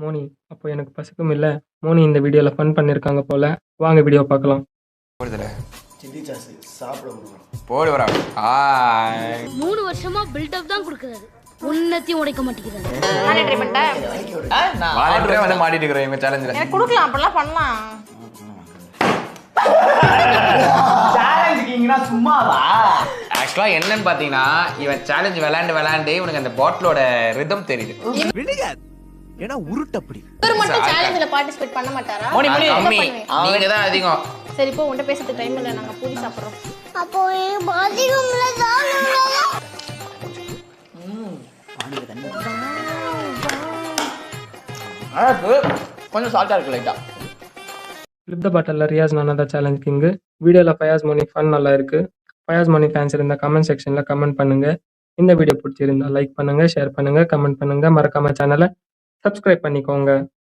மோனி, அப்போ எனக்கு பசிக்கும் இல்ல. மோனி இந்த வீடியோல ஃபன் பண்ணியிருக்காங்க போல. வாங்க வீடியோ பார்க்கலாம். போடுதுல சில்லி சாஸ் சாப்பிட விடுவோம். போடு வரா. 3 வருஷமா பில்டப் தான் கொடுக்குறாரு. உன்னத்தையும் உடைக்க மாட்டேங்கிறாரு. நானே ட்ரை பண்ணிட்டேன். வாலண்டியரா வந்து மாட்டிட்டு இருக்கறேன் இவங்க சேலஞ்சில. எனக்கு கொடுக்கலாம் அப்பலாம் பண்ணலாம். சேலஞ்சிங்கனா சும்மாவா? ஆக்சுவலா என்னன்னு பாத்தீங்கன்னா இவன் சேலஞ்ச் விளையாண்டு இவனுக்கு அந்த பாட்டிலோட ரிதம் தெரியுது. விடுகாது ஏன்னா உருட்டப்படி. இவர் மட்டும் சேலஞ்சில பார்ட்டிசிபேட் பண்ண மாட்டாரா? கம்மி. நீங்க தான் அதிகம். சரி இப்போ உன்கிட்ட பேசுறதுக்கு டைம் இல்ல, நாங்க பூரி சாப்பிடுறோம். அப்போ பாதிக்கும்ல கொஞ்சம் சால்ட்டா இருக்கு லைட்டா. ஃபிளிப் த பாட்டில்ல ரியாஸ் நானா தான் சேலஞ்ச் கிங்கு. வீடியோல ஃபயாஸ் மோனி ஃபன் நல்லா இருக்கு. ஃபயாஸ் மோனி ஃபேன்ஸ் இருந்தா கமெண்ட் செக்ஷன்ல கமெண்ட் பண்ணுங்க. இந்த வீடியோ பிடிச்சிருந்தா லைக் பண்ணுங்க, ஷேர் பண்ணுங்க, கமெண்ட் பண்ணுங்க. மறக்காம சேனலை சப்ஸ்கிரைப் பண்ணிக்கோங்க.